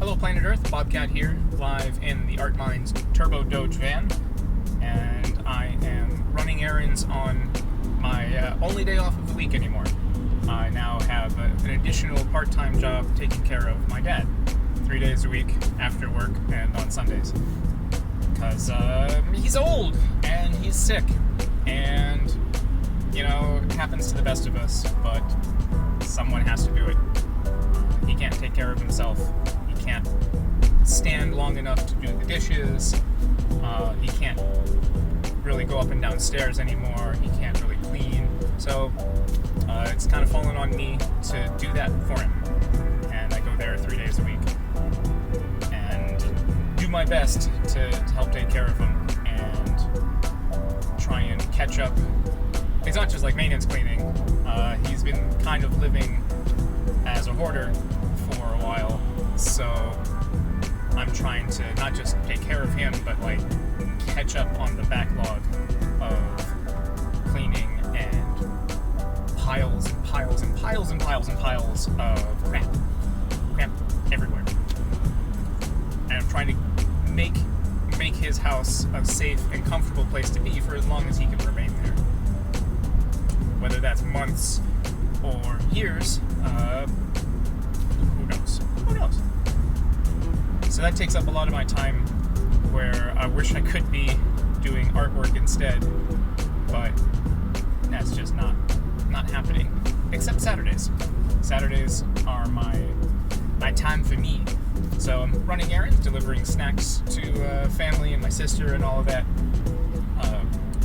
Hello Planet Earth, Bobcat here, live in the Art Minds Turbo Doge van, and I am running errands on my only day off of the week anymore. I now have an additional part-time job taking care of my dad, 3 days a week after work and on Sundays. Because he's old, and he's sick, and, you know, it happens to the best of us, but someone has to do it. He can't take care of himself. He can't stand long enough to do the dishes. He can't really go up and down stairs anymore. He can't really clean. So it's kind of fallen on me to do that for him. And I go there 3 days a week and do my best to help take care of him and try and catch up. It's not just like maintenance cleaning. He's been kind of living as a hoarder for a while, so I'm trying to not just take care of him, but like catch up on the backlog of cleaning and piles and piles and piles and piles and piles of crap everywhere. And I'm trying to make his house a safe and comfortable place to be for as long as he can remain there. Whether that's months or years, who knows? So that takes up a lot of my time, where I wish I could be doing artwork instead, but that's just not happening. Except Saturdays. Saturdays are my time for me. So I'm running errands, delivering snacks to family and my sister and all of that.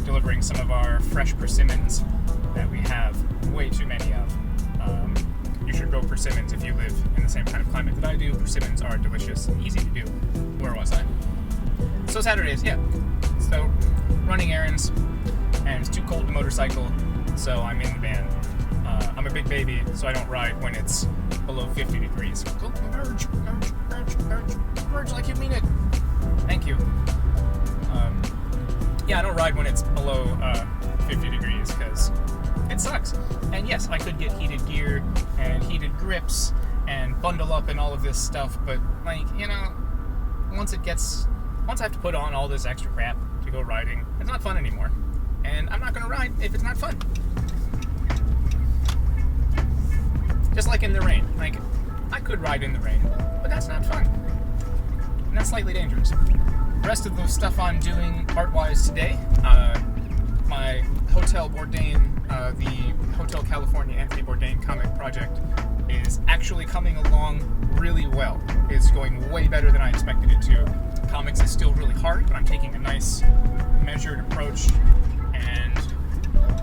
Delivering some of our fresh persimmons that we have way too many of. You should grow persimmons if you live in the same kind of climate that I do. Persimmons are delicious and easy to do. Where was I? So Saturdays, yeah. So running errands, and it's too cold to motorcycle, so I'm in the van. I'm a big baby, so I don't ride when it's below 50 degrees. Merge like you mean it. Thank you. Yeah, I don't ride when it's below 50 degrees, because it sucks. And yes, I could get heated gear and heated grips and bundle up and all of this stuff, but, like, you know, once I have to put on all this extra crap to go riding, it's not fun anymore. And I'm not going to ride if it's not fun. Just like in the rain. Like, I could ride in the rain, but that's not fun. And that's slightly dangerous. The rest of the stuff I'm doing art-wise today, my Hotel Bourdain, the Hotel California Anthony Bourdain comic project is actually coming along really well. It's going way better than I expected it to. Comics is still really hard, but I'm taking a nice measured approach, and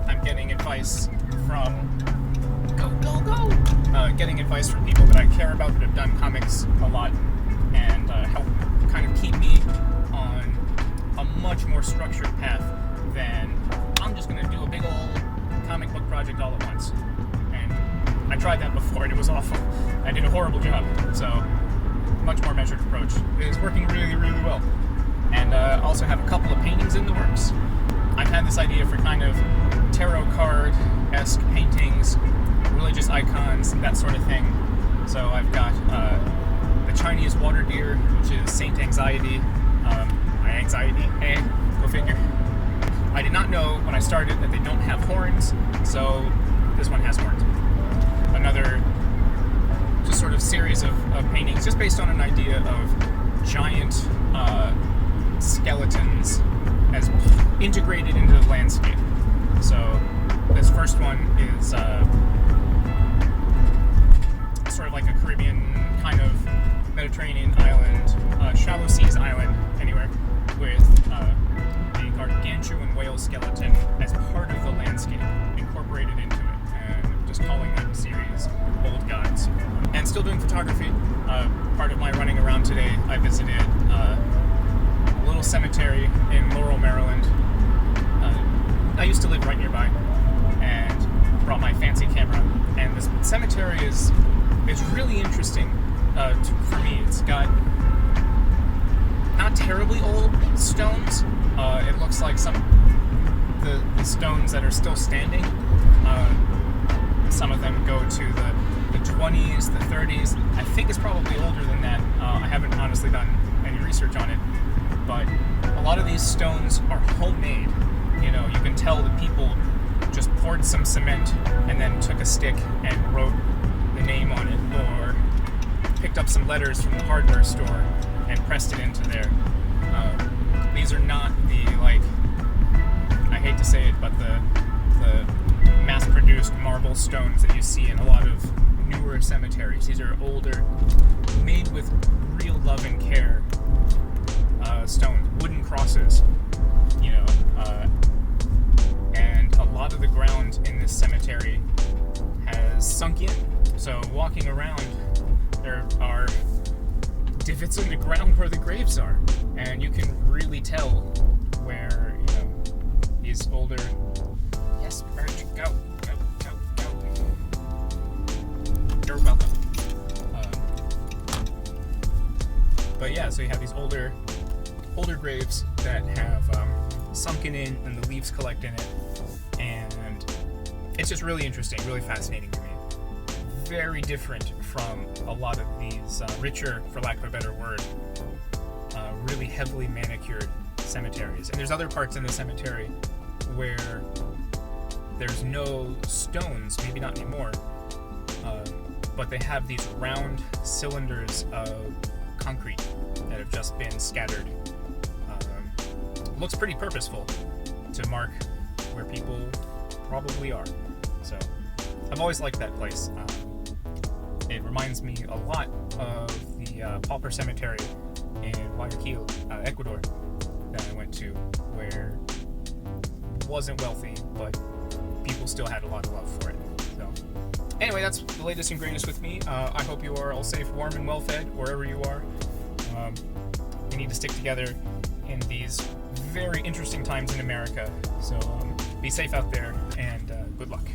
I'm getting advice from getting advice from people that I care about, that have done comics a lot, and help kind of keep me on a much more structured path than I'm just going to do a big old comic book project all at once. And I tried that before and it was awful. I did a horrible job. So, much more measured approach. It is working really, really well. And also have a couple of paintings in the works. I've had this idea for kind of tarot card-esque paintings, religious icons, that sort of thing. So I've got the Chinese water deer, which is Saint Anxiety. My anxiety, go figure. I did not know when I started that they don't have horns, so this one has horns. Another just sort of series of paintings, just based on an idea of giant skeletons as integrated into the landscape. So this first one is sort of like a Caribbean kind of Mediterranean island, shallow seas island, anywhere, with the gargantuan whale skeleton as part of the landscape, incorporated into it, and just calling that series Old Gods. And still doing photography. Part of my running around today, I visited a little cemetery in Laurel, Maryland. I used to live right nearby, and brought my fancy camera. And this cemetery is really interesting for me. It's got not terribly old stones. It looks like some the stones that are still standing. Some of them go to the 20s, the 30s. I think it's probably older than that. I haven't honestly done any research on it, but a lot of these stones are homemade. You know, you can tell that people just poured some cement and then took a stick and wrote the name on it, or picked up some letters from the hardware store and pressed it into there. These are not the, like, I hate to say it, but the mass-produced marble stones that you see in a lot of newer cemeteries. These are older, made with real love and care stones, wooden crosses, you know, and a lot of the ground in this cemetery has sunk in. So walking around, there are divots in the ground where the graves are, and you can really tell where, you know, these older... Yes, Merch, go. You're welcome. But yeah, so you have these older graves that have sunken in, and the leaves collect in it, and it's just really interesting, really fascinating to me. Very different from a lot of these richer, for lack of a better word, really heavily manicured cemeteries. And there's other parts in the cemetery where there's no stones, maybe not anymore, but they have these round cylinders of concrete that have just been scattered. Looks pretty purposeful to mark where people probably are. So I've always liked that place. It reminds me a lot of the Pauper Cemetery in Guayaquil, Ecuador, that I went to, where it wasn't wealthy, but people still had a lot of love for it. So anyway, that's the latest and greatest with me. I hope you are all safe, warm, and well-fed wherever you are. We need to stick together in these very interesting times in America. So be safe out there, and good luck.